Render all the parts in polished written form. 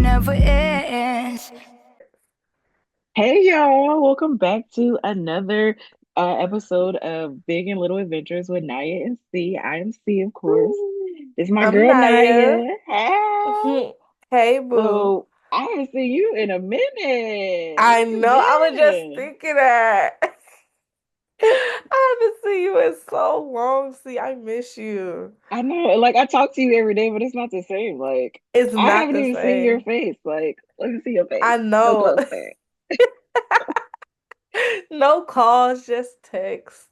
never ends. Hey y'all, welcome back to another episode of Big and Little Adventures with Naya and C. I am C, of course. This is my I'm girl Naya. Naya. Hey. Hey, boo. So I haven't seen you in a minute. Where I you know. I was just been? thinking that. I haven't seen you in so long. See, I miss you. I know, like I talk to you every day, but it's not the same. Like It's I not haven't the even seen your same. face. Like, let me see your face. I Go know. closer. No calls, just text.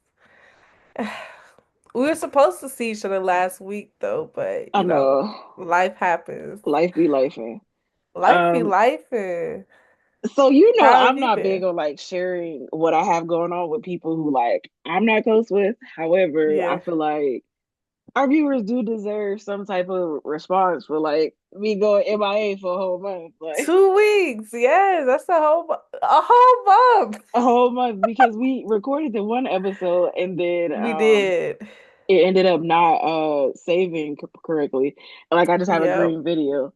We were supposed to see each other last week, though, but I know. life happens. Life be lifing. Life be Um, life. So How have I'm you not big been? on like sharing what I have going on with people who like I'm not close with. However, I Yeah. feel like our viewers do deserve some type of response for like me going MIA for a whole month, like 2 weeks. Yes, that's a whole month. a whole month because we recorded the one episode and then We did. it ended up not saving correctly. Like I just have a Yep. green video.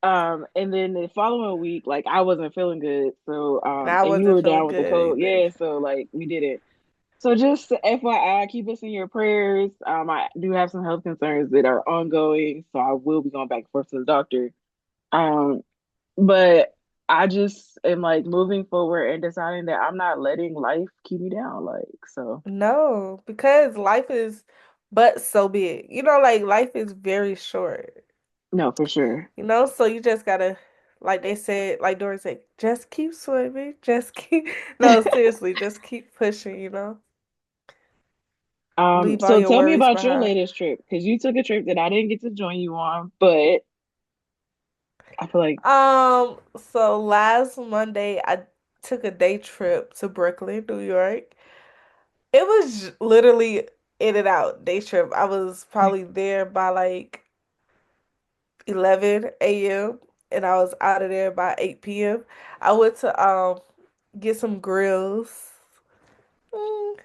And then the following week, like I wasn't feeling good. So, And I and you wasn't were feeling down with the good cold. either. Yeah. So like we did it. So just FYI, keep us in your prayers. I do have some health concerns that are ongoing. So I will be going back and forth to the doctor. Um, but I just am like moving forward and deciding that I'm not letting life keep me down. Like, so No, because life is but so big. Like life is very short. no, for sure. So you just gotta, like they said, like Dory said, just keep swimming, just keep. No, seriously, just keep pushing. Leave all So your tell me worries about your behind. latest trip because you took a trip that I didn't get to join you on, but I feel like So last Monday I took a day trip to Brooklyn, New York. It was literally in and out day trip. I was probably there by like 11 a.m. and I was out of there by 8 p.m. I went to get some grills. Mm.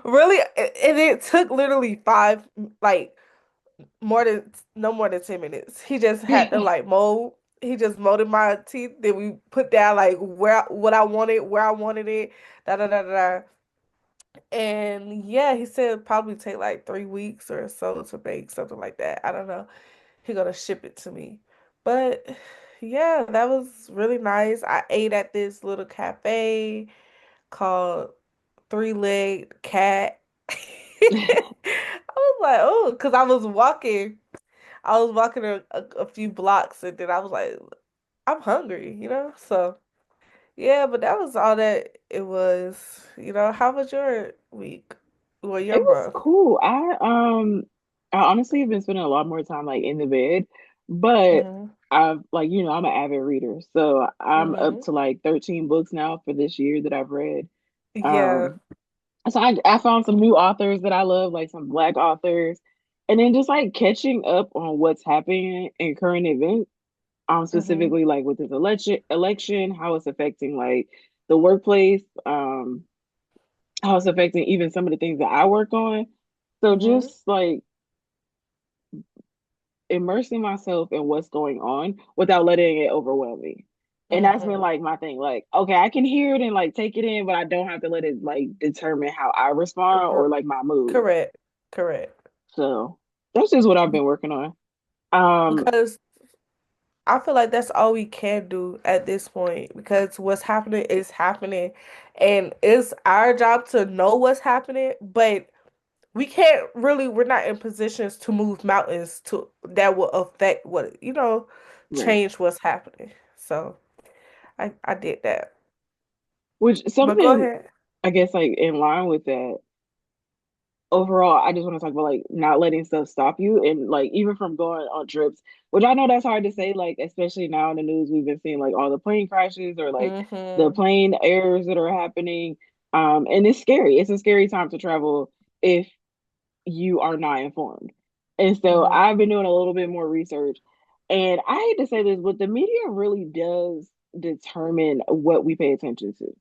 Really, and it took literally like more than no more than 10 minutes. He just had to like mold. He just molded my teeth. Then we put down like what I wanted, where I wanted it, da da da da. And yeah, he said it'd probably take like 3 weeks or so to make something like that. I don't know. He gonna ship it to me. But yeah, that was really nice. I ate at this little cafe called Three Legged Cat. I was like, oh, because I was walking a few blocks and then I was like, I'm hungry. So yeah, but that was all that it was. How was your week? Well, it your was month. cool. I honestly have been spending a lot more time like in the bed, but Mhm. I've like I'm an avid reader, so I'm up Mhm. to like 13 books now for this year that I've read. Yeah. Um, so I found some new authors that I love, like some Black authors, and then just like catching up on what's happening in current events. Mhm. Specifically like with this election, how it's affecting like the workplace, how it's affecting even some of the things that I work on. So Mhm. just like immersing myself in what's going on without letting it overwhelm me. And that's been Mhm. like my thing. Like, okay, I can hear it and like take it in, but I don't have to let it like determine how I respond or Cor- like my mood. Correct. Correct. So that's just what I've been working on. Um, Because I feel like that's all we can do at this point because what's happening is happening and it's our job to know what's happening, but we're not in positions to move mountains to that will affect right. change what's happening. So I did that. Which But go something ahead. I guess like in line with that overall, I just want to talk about like not letting stuff stop you and like even from going on trips, which I know that's hard to say, like especially now in the news we've been seeing like all the plane crashes or like the Mm-hmm. plane errors that are happening. And it's scary. It's a scary time to travel if you are not informed. And so Mm-hmm. I've been doing a little bit more research. And I hate to say this, but the media really does determine what we pay attention to.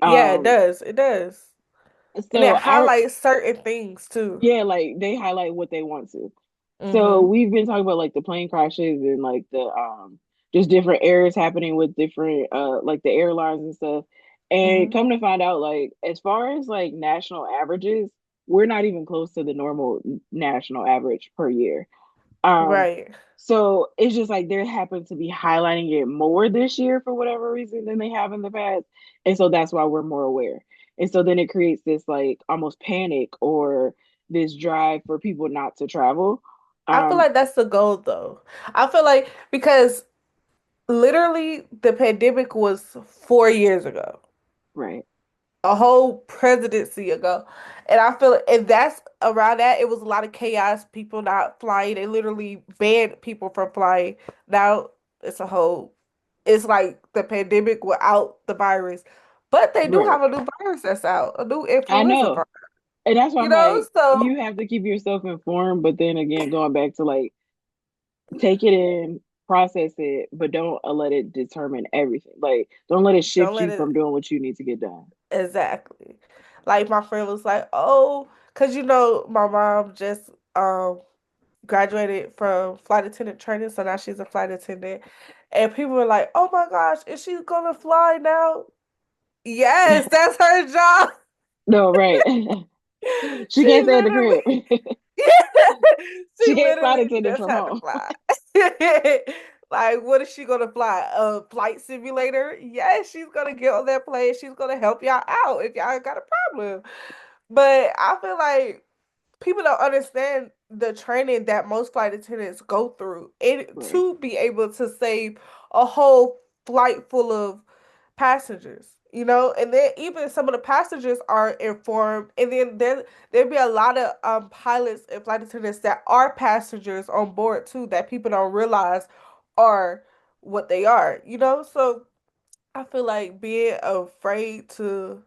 Yeah, it Um, does. It does. And it so I highlights certain things too. Yeah, like they highlight what they want to. So Mm-hmm. we've been talking about like the plane crashes and like the just different errors happening with different like the airlines and stuff. And Hmm. come to find out, like as far as like national averages, we're not even close to the normal national average per year. Um, Right. so it's just like they happen to be highlighting it more this year for whatever reason than they have in the past. And so that's why we're more aware. And so then it creates this like almost panic or this drive for people not to travel. I feel Um, like that's the goal though. I feel like because literally the pandemic was 4 years ago, right, a whole presidency ago. And I feel and that's around that it was a lot of chaos, people not flying. They literally banned people from flying. Now it's a whole it's like the pandemic without the virus. But they do right. have a new virus that's out, a new I influenza know. virus. And that's why You I'm know, like, so you have to keep yourself informed, but then again, going back to like take it in, process it, but don't let it determine everything. Like, don't let it don't shift let you it from doing what you need to get done. exactly. Like my friend was like, "Oh, cause you know my mom just graduated from flight attendant training, so now she's a flight attendant." And people were like, "Oh my gosh, is she gonna fly now?" Yes, that's her job. No, right. She She can't stay at the literally, crib. she She can't flight literally attendant just from had to home. fly. Like, what is she gonna fly? A flight simulator? Yes, she's gonna get on that plane. She's gonna help y'all out if y'all got a problem. But I feel like people don't understand the training that most flight attendants go through and Right, to be able to save a whole flight full of passengers, you know, and then even some of the passengers are informed, and then there'll be a lot of pilots and flight attendants that are passengers on board too that people don't realize are what they are, you know. So I feel like being afraid to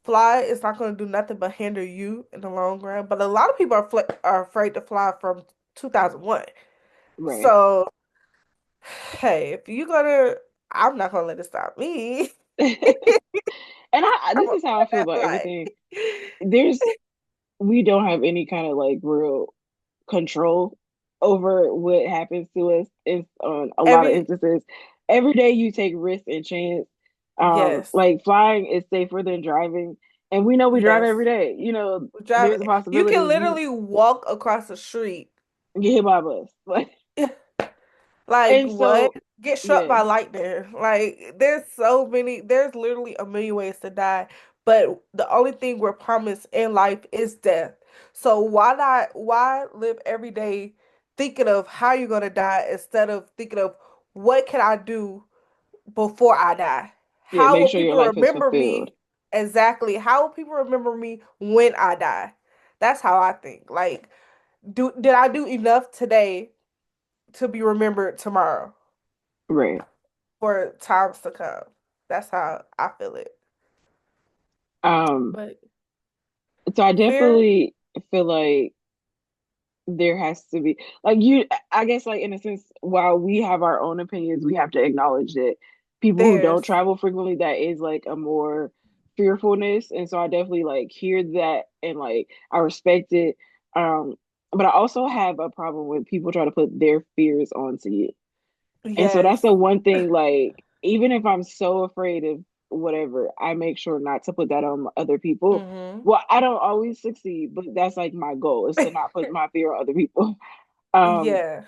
fly is not going to do nothing but hinder you in the long run. But a lot of people are afraid to fly from 2001. right. So, hey, if you're gonna, I'm not gonna let it stop me. And I'm this gonna is how I fly feel that about flight. everything. There's we don't have any kind of like real control over what happens to us. It's on a lot of Every instances. Every day you take risks and chance. yes, Like flying is safer than driving. And we know we drive yes. every day. You know, We there's drive. a You possibility can you literally walk across the street. get hit by a bus. Like, Like and what? so Get struck yeah, by lightning. Like there's so many, there's literally a million ways to die. But the only thing we're promised in life is death. So why live every day thinking of how you're gonna die instead of thinking of what can I do before I die? yeah, How make will sure your people life is remember fulfilled. me exactly? How will people remember me when I die? That's how I think. Like, did I do enough today to be remembered tomorrow? Right. For times to come. That's how I feel it. Um, But so I fear, definitely feel like there has to be like you I guess like in a sense while we have our own opinions we have to acknowledge that people who don't there's travel frequently that is like a more fearfulness, and so I definitely like hear that and like I respect it. um but I also have a problem when people try to put their fears onto you, and so that's yes. the one thing, like, even if I'm so afraid of whatever, I make sure not to put that on other people. Hmm. Well, I don't always succeed, but that's like my goal is to not put my fear on other people. Um, Yeah.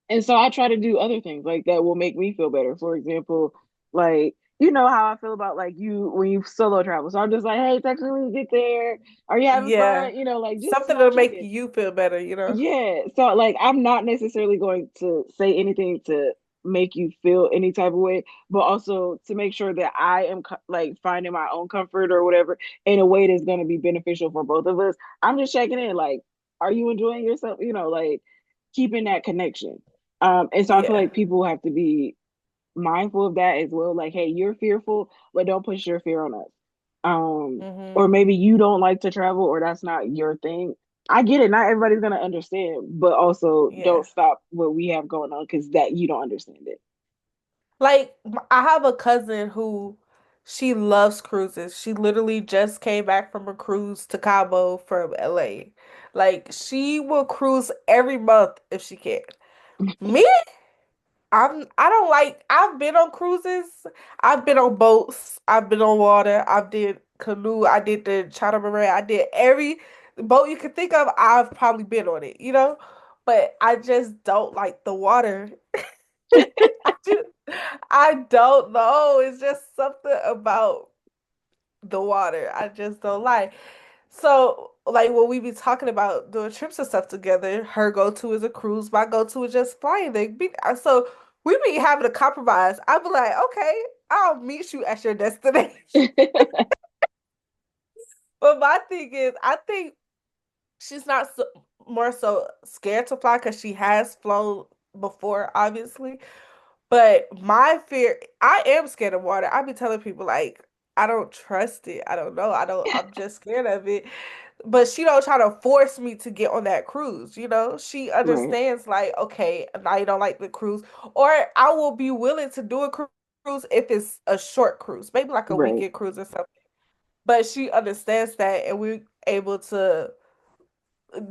and so I try to do other things like that will make me feel better. For example, like you know how I feel about like you when you solo travel. So I'm just like, hey, text me when you get there. Are you having Yeah. fun? You know, like just Something small to make check-ins. you feel better, you know? Yeah. So like I'm not necessarily going to say anything to make you feel any type of way, but also to make sure that I am like finding my own comfort or whatever in a way that's going to be beneficial for both of us. I'm just checking in like, are you enjoying yourself? You know, like keeping that connection. And so I feel Yeah. like people have to be mindful of that as well. Like, hey, you're fearful, but don't push your fear on us. Or Hmm. maybe you don't like to travel or that's not your thing. I get it. Not everybody's gonna understand, but also Yeah. don't stop what we have going on because that you don't understand it. Like I have a cousin who she loves cruises. She literally just came back from a cruise to Cabo from LA. Like she will cruise every month if she can. Me? I don't like I've been on cruises, I've been on boats, I've been on water, I've did canoe, I did the catamaran, I did every boat you could think of, I've probably been on it, you know? But I just don't like the water. I just, I don't know. It's just something about the water. I just don't like. So, like when we be talking about doing trips and stuff together, her go-to is a cruise. My go-to is just flying. So we be having a compromise. I be like, okay, I'll meet you at your destination. But my thing is, I think she's not so, more so scared to fly because she has flown before, obviously. But my fear, I am scared of water. I be telling people like I don't trust it. I don't know. I'm just scared of it. But she don't try to force me to get on that cruise, you know? She Right, understands like, okay, now you don't like the cruise. Or I will be willing to do a cruise if it's a short cruise, maybe like a right. weekend cruise or something. But she understands that and we're able to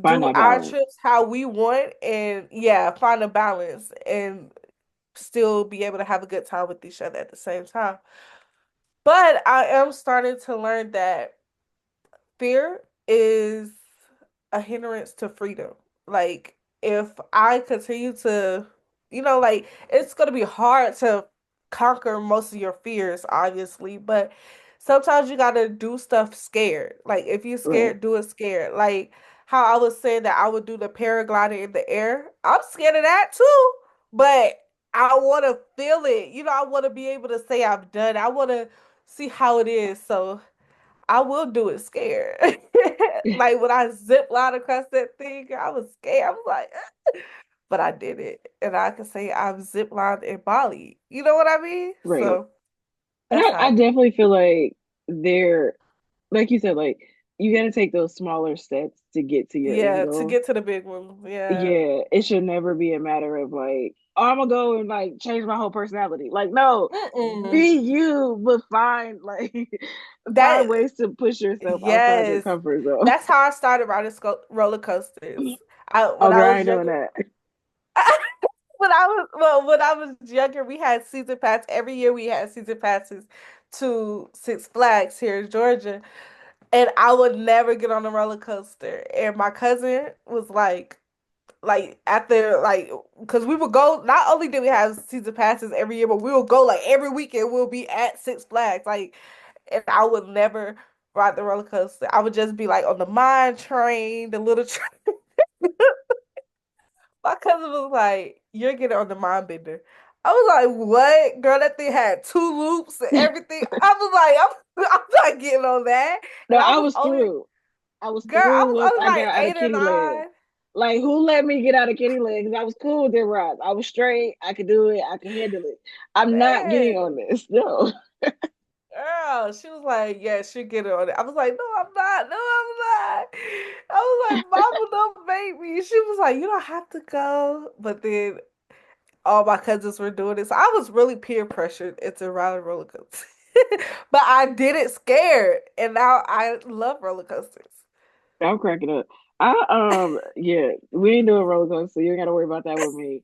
Find do that our balance. trips how we want and yeah, find a balance and still be able to have a good time with each other at the same time. But I am starting to learn that fear is a hindrance to freedom. Like, if I continue to, like, it's going to be hard to conquer most of your fears, obviously, but sometimes you got to do stuff scared. Like, if you're Right, scared, do it scared. Like, how I was saying that I would do the paragliding in the air. I'm scared of that too, but I want to feel it. I want to be able to say I've done. I want to see how it is. So, I will do it scared. Like when I zip line across that thing, I was scared. I was like, but I did it. And I can say I've zip lined in Bali. You know what I mean? right. So And that's how I I do definitely feel like they're, like you said, like you got to take those smaller steps to get to it. your end Yeah, to goal. get to the big one. Yeah. Yeah, it should never be a matter of like, oh, I'm gonna go and like change my whole personality. Like, no, Mm-mm. be you, but find like That, find ways to push yourself outside your yes. comfort zone. That's how I started riding roller coasters. When Oh, I girl, I was ain't doing younger, that. when I was younger, we had season pass. Every year we had season passes to Six Flags here in Georgia. And I would never get on a roller coaster. And my cousin was like after like, because we would go. Not only did we have season passes every year, but we would go like every weekend. We'll be at Six Flags, like, and I would never ride the roller coaster. I would just be like on the mine train, the little train. My cousin was like, "You're getting on the mind bender." I was like, "What, girl? That thing had two loops and everything." I was like, I'm not getting on that." No, And I I was was only, through. I was girl, I through was once only I like got out of 8 or 9. Kitty Land. Like, who let me get out of Kitty Land? Because I was cool with their rides. I was straight. I could do it. I could handle it. I'm not getting Man, on this. No. girl, she was like, "Yeah, she'll get on it." I was like, "No, I'm not. No, I'm not." I was like, "Mama, don't make me." She was like, "You don't have to go." But then all my cousins were doing it. So I was really peer pressured into riding roller coasters. But I did it scared. And now I love roller coasters. I'm cracking up. Yeah, we ain't doing roller coaster, so you ain't gotta worry about that with me.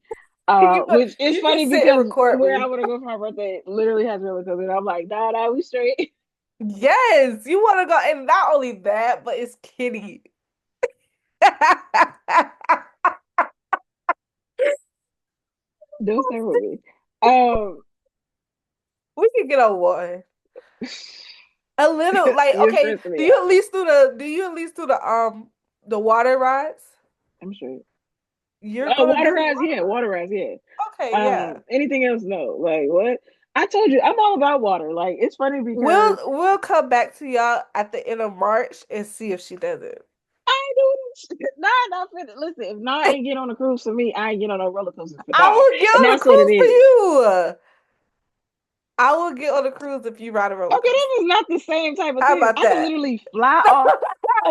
Which is You can funny sit and because record where I me. want to go for my birthday literally has roller coaster. And I'm like, nah, we straight. Yes, you want to go. And not only that, but it's kitty. Don't start with me. Um, We can get on one. A little like you're okay, stressing me out. do you at least do the water rides? I'm straight. You're Oh, gonna water do the rides, water yeah, water rides, yeah. rides. Okay, yeah. Anything else? No. Like what? I told you, I'm all about water. Like it's funny because We'll come back to y'all at the end of March and see if she does it. I ain't doing shit. Nah, not finna. Listen, if Nah ain't get on a cruise for me, I ain't get on a roller coaster for I Nah, will get and on a that's what it cruise for is. you. I will get on a cruise if you ride a roller Okay, coaster. that is not the same type of How thing. about I can that? literally fly off.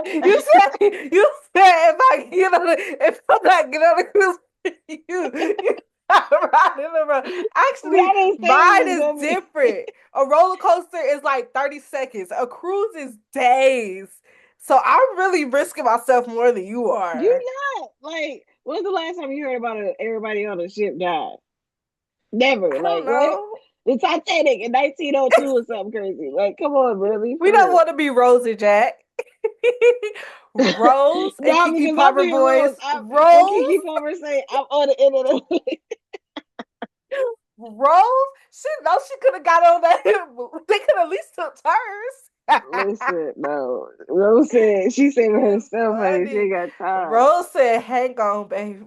You said if I get on if I'm not get on a cruise for you not riding a roller. I Actually, didn't say it mine was is gonna be. different. A roller coaster is like 30 seconds. A cruise is days. So I'm really risking myself more than you You are. not like. When's the last time you heard about everybody on a ship died? Never. I don't Like what? know. The Titanic in 1902 or something crazy. Like, come on, man, be We for don't real. want to be Rose and Jack. Rose and No, Kiki because I'm Palmer being Rose. voice. When Rose, Kiki Palmer say I'm on the end of the Rose. She knows she could have got on that. They could at least took turns. listen, no. Rose said she saving It's herself, honey. She funny. ain't got time. Rose said, "Hang on, babe."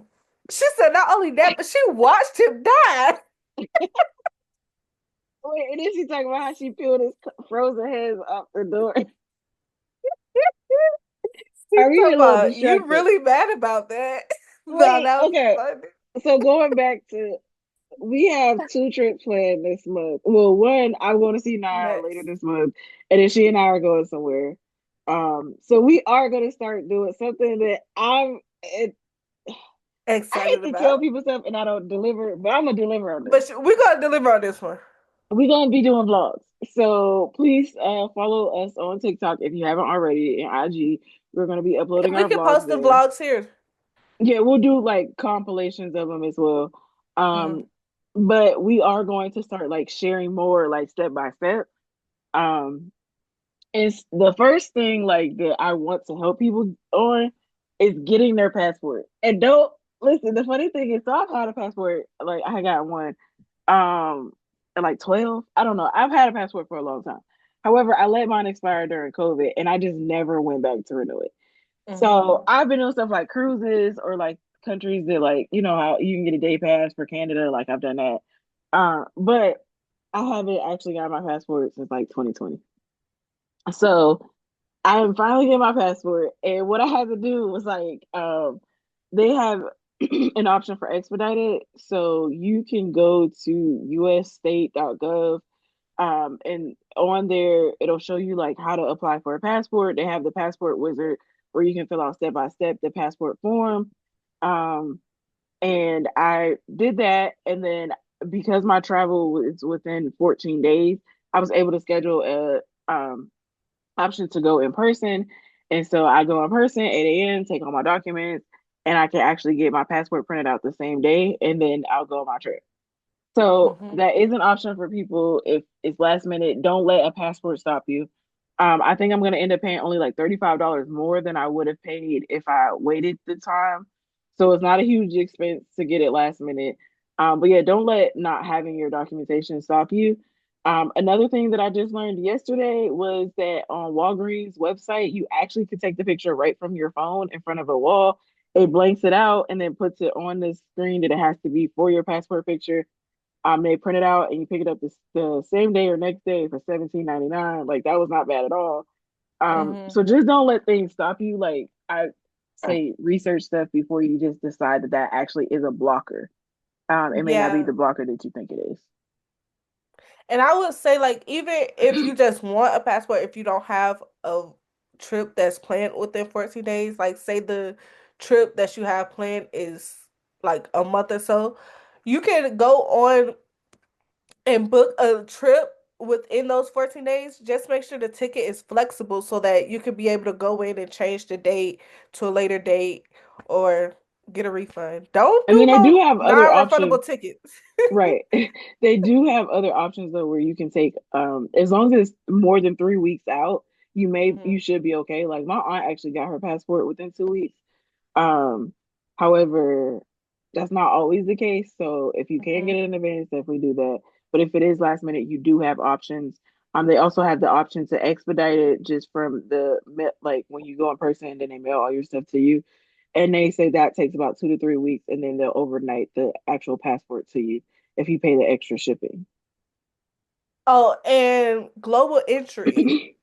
She said not only that, but she watched him die. Wait, and then she talking about how she peeled his frozen heads off the door. She Are we talking a little about you distracted? really mad about that? No, Wait, that was okay. funny. So going back to we have two trips planned this month. Well, one, I'm going to see Naya later Next, this month, and then she and I are going somewhere. So we are going to start doing something that I excited hate to tell about, people stuff and I don't deliver, but I'm gonna deliver on this. but we're gonna deliver on this one. We're gonna be doing vlogs. So please follow us on TikTok if you haven't already and IG. We're gonna be uploading And we our can vlogs post the there. vlogs here. Yeah, we'll do like compilations of them as well. Mhm. Um, but we are going to start like sharing more like step by step. Um, it's the first thing like that I want to help people on is getting their passport. And don't listen, the funny thing is so I've had a passport, like I got one at like 12. I don't know. I've had a passport for a long time. However, I let mine expire during COVID and I just never went back to renew it. Mhm. So I've been doing stuff like cruises or like countries that like, you know how you can get a day pass for Canada, like I've done that. But I haven't actually got my passport since like 2020. So I am finally getting my passport, and what I had to do was like, they have an option for expedited, so you can go to usstate.gov, and on there it'll show you like how to apply for a passport. They have the passport wizard where you can fill out step by step the passport form, um, and I did that, and then because my travel was within 14 days, I was able to schedule a option to go in person. And so I go in person, 8 a.m., take all my documents, and I can actually get my passport printed out the same day, and then I'll go on my trip. So Mhm. that is an option for people if it's last minute. Don't let a passport stop you. I think I'm gonna end up paying only like $35 more than I would have paid if I waited the time. So it's not a huge expense to get it last minute. But yeah, don't let not having your documentation stop you. Another thing that I just learned yesterday was that on Walgreens website, you actually could take the picture right from your phone in front of a wall. It blanks it out and then puts it on the screen that it has to be for your passport picture. They print it out and you pick it up the same day or next day for 17.99. Like that was not bad at all. Mhm. So just don't let things stop you. Like I say, research stuff before you just decide that that actually is a blocker. It may not be Yeah. the blocker that you think it And I would say, like, even if you just want a passport, if you don't have a trip that's planned within 14 days, like, say the trip that you have planned is like a month or so, you can go on and book a trip within those 14 days. Just make sure the ticket is flexible so that you can be able to go in and change the date to a later date or get a refund. Don't I mean, do they do no have other options. non-refundable tickets. Right. They do have other options though where you can take as long as it's more than 3 weeks out, you Hmm. should be okay. Like my aunt actually got her passport within 2 weeks. Um, However, that's not always the case. So if you can Hmm. get it in advance, definitely do that. But if it is last minute, you do have options. They also have the option to expedite it just from like when you go in person, then they mail all your stuff to you. And they say that takes about 2 to 3 weeks, and then they'll overnight the actual passport to you if you pay the extra shipping. Oh, and global entry.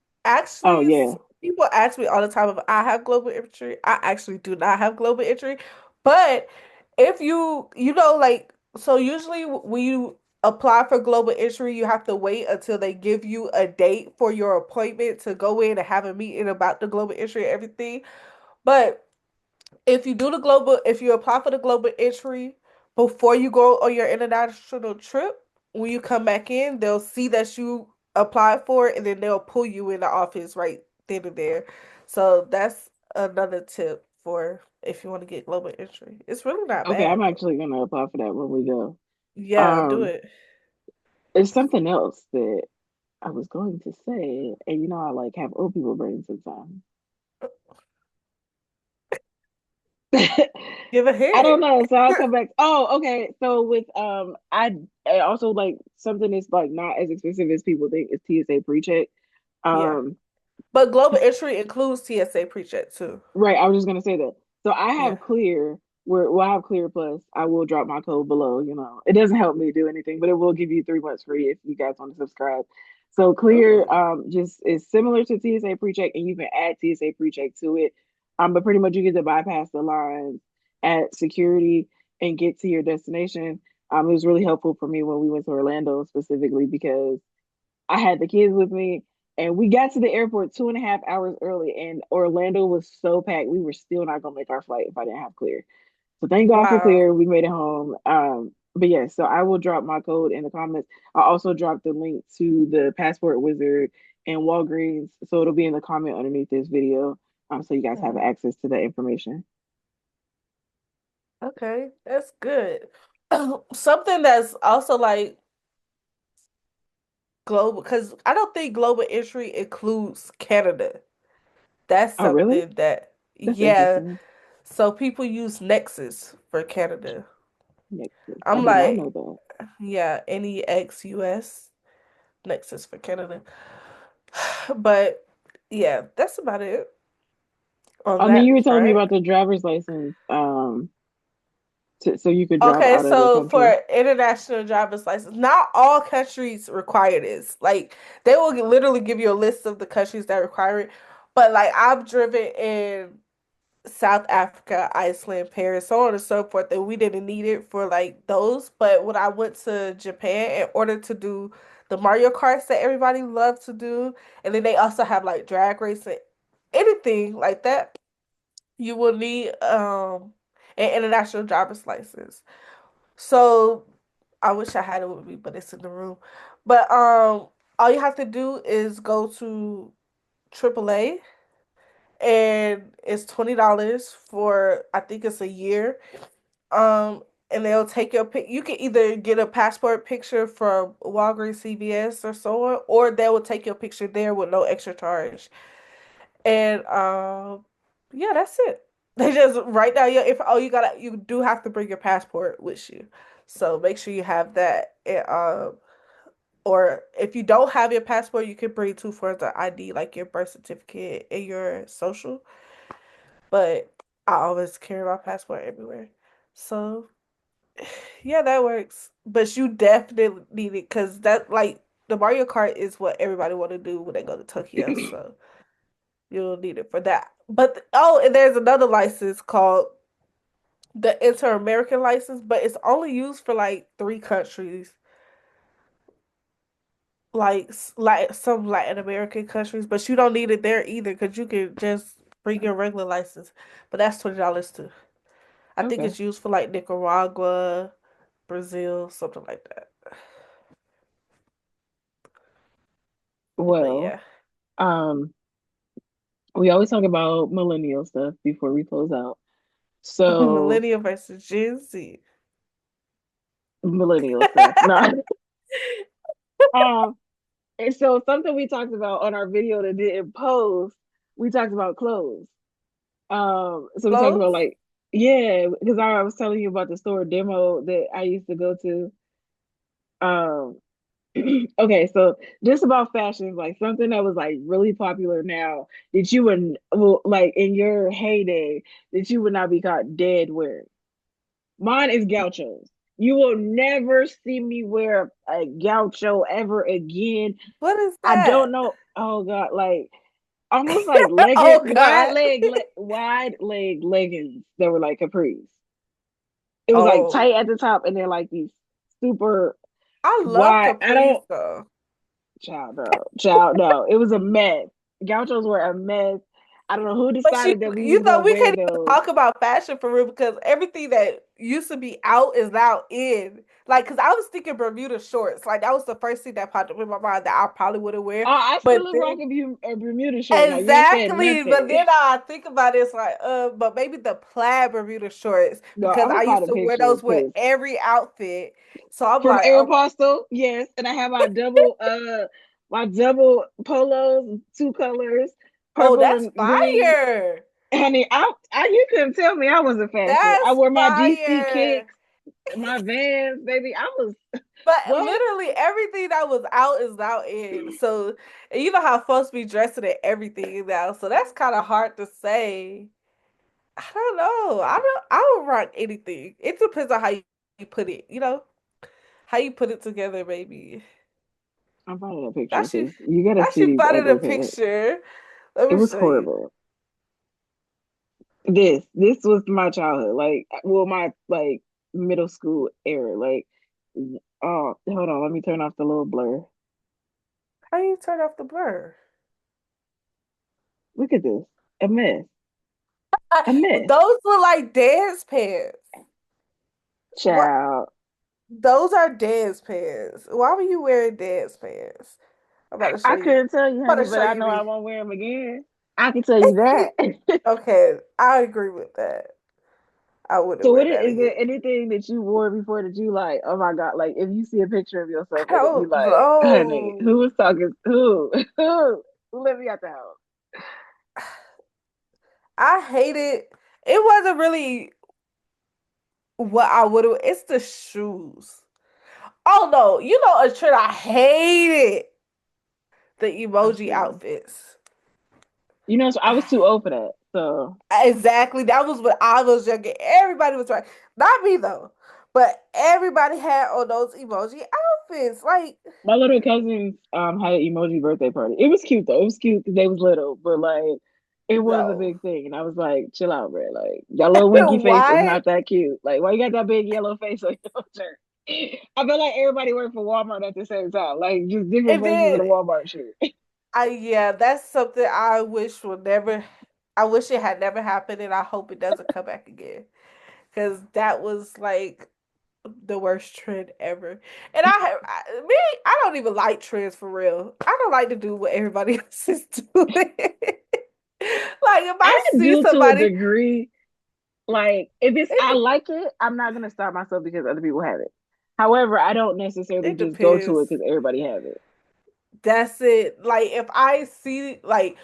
Oh Actually, yeah. people ask me all the time if I have global entry. I actually do not have global entry, but if you know, like, so usually when you apply for global entry, you have to wait until they give you a date for your appointment to go in and have a meeting about the global entry and everything. But if you apply for the global entry before you go on your international trip, when you come back in, they'll see that you applied for it and then they'll pull you in the office right then and there. So that's another tip for if you want to get global entry. It's really not Okay, I'm bad though. actually gonna apply for that when we go. Yeah, do Um, it. there's something else that I was going to say, and I like have old people brains sometimes. Give a I don't hint. know, so I'll come back. Oh, okay. So with I also like something that's like not as expensive as people think is TSA PreCheck. Yeah. Um, But global entry includes TSA PreCheck too. right, I was just gonna say that. So I Yeah. have Clear, I have Clear Plus. I will drop my code below. It doesn't help me do anything, but it will give you 3 months free if you guys want to subscribe. So Clear Ooh. just is similar to TSA PreCheck, and you can add TSA PreCheck to it. But pretty much you get to bypass the lines at security and get to your destination. It was really helpful for me when we went to Orlando specifically because I had the kids with me, and we got to the airport 2.5 hours early, and Orlando was so packed. We were still not gonna make our flight if I didn't have Clear. So thank God for Wow. Clear. We made it home. But yeah, so I will drop my code in the comments. I also dropped the link to the Passport Wizard and Walgreens, so it'll be in the comment underneath this video. So you guys have Mhm. access to that information. Okay, that's good. Something that's also like global, because I don't think global entry includes Canada. That's Oh, really? something that, That's yeah. interesting. So people use Nexus for Canada. Nexus. I I'm did not know like, that. yeah, NEXUS, Nexus for Canada. But yeah, that's about it on And then you that were telling me front. about the driver's license, so you could drive Okay, out of the so country. for international driver's license, not all countries require this. Like they will literally give you a list of the countries that require it. But like I've driven in South Africa, Iceland, Paris, so on and so forth, and we didn't need it for like those. But when I went to Japan in order to do the Mario Karts that everybody loves to do, and then they also have like drag racing, anything like that, you will need an international driver's license. So I wish I had it with me, but it's in the room. But all you have to do is go to AAA and it's $20 for I think it's a year. And they'll take your pic. You can either get a passport picture from Walgreens, CVS, or so on, or they will take your picture there with no extra charge. And yeah, that's it. They just write down your if oh you do have to bring your passport with you. So make sure you have that. And, or if you don't have your passport, you can bring two forms of ID like your birth certificate and your social. But I always carry my passport everywhere. So yeah, that works. But you definitely need it because that like the Mario Kart is what everybody want to do when they go to Tokyo. So you'll need it for that. But oh, and there's another license called the Inter-American license, but it's only used for like three countries, like some Latin American countries. But you don't need it there either because you can just bring your regular license. But that's $20 too. I think Okay. it's used for like Nicaragua, Brazil, something like that. But Well, yeah, um, we always talk about millennial stuff before we close out. So Millennial versus Gen Z. millennial stuff. No. Um, and so something we talked about on our video that didn't post, we talked about clothes. So we talked about Clothes? like, yeah, because I was telling you about the store demo that I used to go to. Um, okay, so just about fashion, like something that was like really popular now that you would well, like in your heyday that you would not be caught dead wearing. Mine is gauchos. You will never see me wear a gaucho ever again. What is I don't that? know. Oh God, like almost like legging Oh God. wide leg leggings that were like capris. It was like Oh, tight at the top and then like these super I love wide. I capris don't though. child, no. It was a mess. Gauchos were a mess. I don't know who But decided that we was you know, gonna we wear can't even those. talk about fashion for real because everything that used to be out is now in. Like, cause I was thinking Bermuda shorts. Like that was the first thing that popped up in my mind that I probably wouldn't wear. I still But look like then a Bermuda shirt. Now you ain't saying exactly, but then nothing. I think about it, it's like, but maybe the plaid Bermuda shorts No, because I'm gonna I find used a to wear picture those with because every outfit. So I'm from like, oh, Aeropostale, yes, and I have my double polos, two colors, oh, purple that's and green. fire. Honey, I you couldn't tell me I wasn't fashion. I That's wore my DC fire. kicks, my Vans, baby. I was But what? literally everything that was out is now in. So and you know how folks be dressing in everything now. So that's kind of hard to say. I don't know. I don't rock anything. It depends on how you put it, how you put it together, baby. I'm finding a picture That should because you gotta that see should these find in a ugly pants. picture. Let It me was show you. horrible. This was my childhood, like well, my like middle school era. Like, oh, hold on, let me turn off the little blur. How you turn off the blur? Look at this, a mess, a mess, Those look like dance pants. What? child. Those are dance pants. Why were you wearing dance pants? I'm about to show I you. couldn't tell you, I'm about honey, to but show I you know I me. won't wear them again. I can tell you that. Okay, I agree with that. I wouldn't So, wear what that is there again. anything that you wore before that you like? Oh my God! Like, if you see a picture of I yourself and it be don't like, honey, who know. was talking? Who let me out the house? I hate it. It wasn't really what I would have. It's the shoes. Oh no, you know a trend I hated the I'm emoji screaming. outfits. So I was too old for that. So Exactly. That was when I was younger. Everybody was right. Not me though. But everybody had on those emoji outfits. Like, my little cousins had an emoji birthday party. It was cute though. It was cute because they was little, but like it was a no. big thing. And I was like, chill out, bro. Like that little winky face is Why? not that cute. Like why you got that big yellow face on your shirt? I feel like everybody worked for Walmart at the same time. Like just different And versions of then the Walmart shirt. yeah, that's something I wish would never I wish it had never happened and I hope it doesn't come back again. Cause that was like the worst trend ever. And I don't even like trends for real. I don't like to do what everybody else is doing. Like if I I see do to a somebody, degree. Like if it's I it like it, I'm not gonna stop myself because other people have it. However, I don't necessarily it just go to depends. it because everybody have it. That's it. Like if I see like,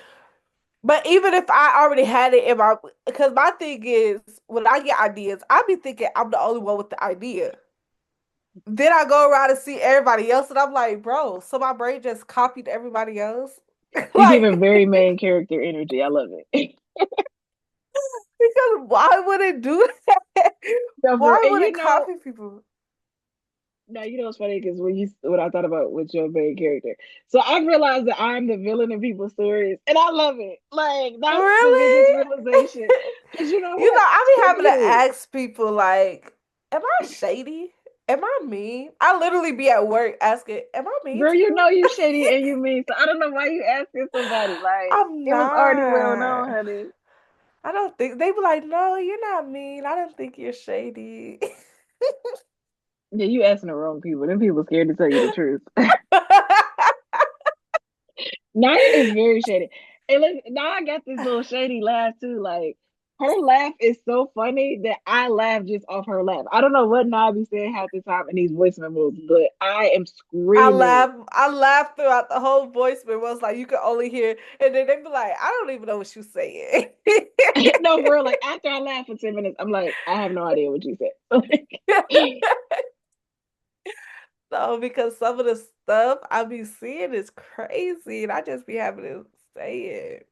but even if I already had it in my, because my thing is when I get ideas, I be thinking I'm the only one with the idea. Then I go around and see everybody else, and I'm like, bro, so my brain just copied everybody else. You give a Like, very main character energy. I love it. because why would it do that? Why And would it copy people? now you know it's funny because when I thought about what's your main character, so I realized that I'm the villain in people's stories, and I love it. Like that's the biggest Really? realization. Because you know You know, what? I be Screw having to you, ask people like, am I shady? Am I mean? I literally be at work asking, am I mean girl. to You you? know you shady and you mean. So I don't know why you asking somebody. Like I'm it was already well not. known, honey. I don't think they be like, no, you're not mean. I don't think you're shady. Yeah, you asking the wrong people. Them people scared to tell you the truth. Naya is very shady. And look, now I got this little shady laugh too. Like her laugh is so funny that I laugh just off her laugh. I don't know what Naya be saying half the time in these voice memos, but I am screaming. I laughed throughout the whole voice memo. It's like you can only hear, and then they be like, I don't even know what you saying. No, for real, like after I laugh for 10 minutes, I'm like, I have no idea what you said. No, because some of the stuff I be seeing is crazy, and I just be having to say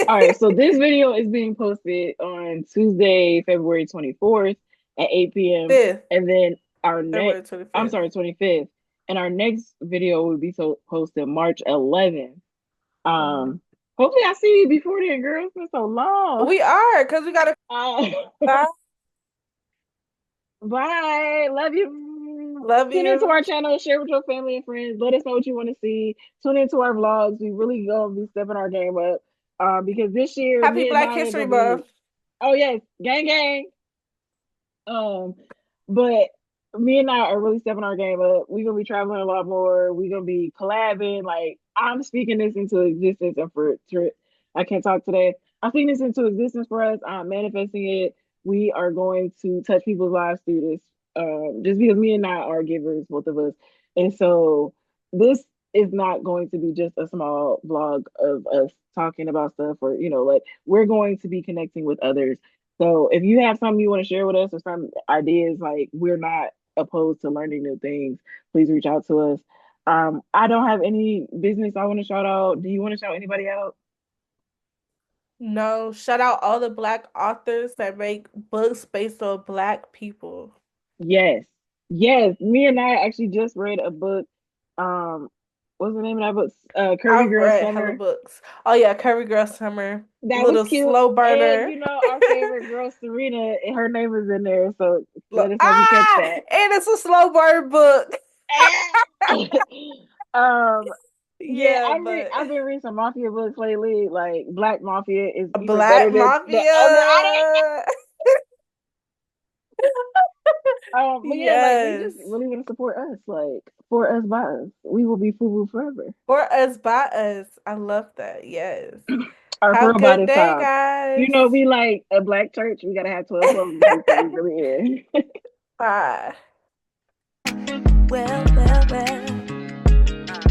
All right, it. so this video is being posted on Tuesday, February 24th at 8 p.m. Fifth, And then our February next, I'm 25th. sorry, 25th. And our next video will be posted March 11th. Mhm. Um, hopefully I see you before then, girl. It's been so long. We are because we gotta. Uh, Bye. bye. Love you. Love Tune into you. our channel, share with your family and friends. Let us know what you want to see. Tune into our vlogs. We really gonna be stepping our game up. Because this year, Happy me and Black Naya History gonna be Month. Oh yes, gang gang. Um, but me and I are really stepping our game up. We're gonna be traveling a lot more. We're gonna be collabing. Like I'm speaking this into existence, and I can't talk today. I'm speaking this into existence for us. I'm manifesting it. We are going to touch people's lives through this. Just because me and I are givers, both of us, and so this is not going to be just a small vlog of us talking about stuff, or like we're going to be connecting with others. So if you have something you want to share with us or some ideas, like we're not opposed to learning new things, please reach out to us. I don't have any business I want to shout out. Do you want to shout anybody out? No, shout out all the Black authors that make books based on Black people. Yes. Yes. Me and I actually just read a book. Um, what's the name of that book? Curvy I've Girl read hella Summer. books. Oh yeah, Curry Girl Summer, That was Little cute. Slow And Burner. our favorite girl, Serena, and her name is in there. So let us know if you catch Ah, that. and it's a slow burn book. um, yeah, Yeah, but I've been reading some mafia books lately. Like Black Mafia is even better Black than the other. Mafia. But yeah, like they Yes. just really want to support us. Like for us by us, we will be FUBU forever. For us, by us. I love that. Yes. Our for Have a real by good this day, time. guys. We like a black church. We gotta have 12 closing before we really in. Bye. Well, well, well,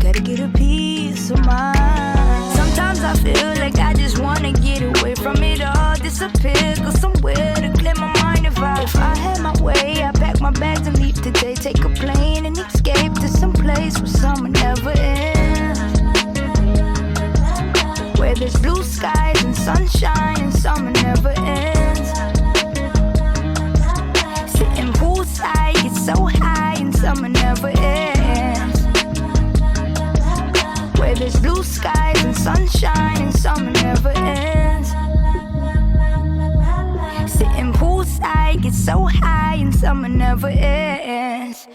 gotta get a piece of mind. Sometimes I feel like I just wanna get away from it all, disappear, go somewhere to clear my mind. If I had my way, I'd pack my bags and leave today, take a plane and escape to some place where summer never ends, where there's blue skies and sunshine and summer never ends. Sitting poolside, get so high and summer never ends, where there's blue skies and sunshine and summer never ends. Sitting poolside, get so high and summer never ends.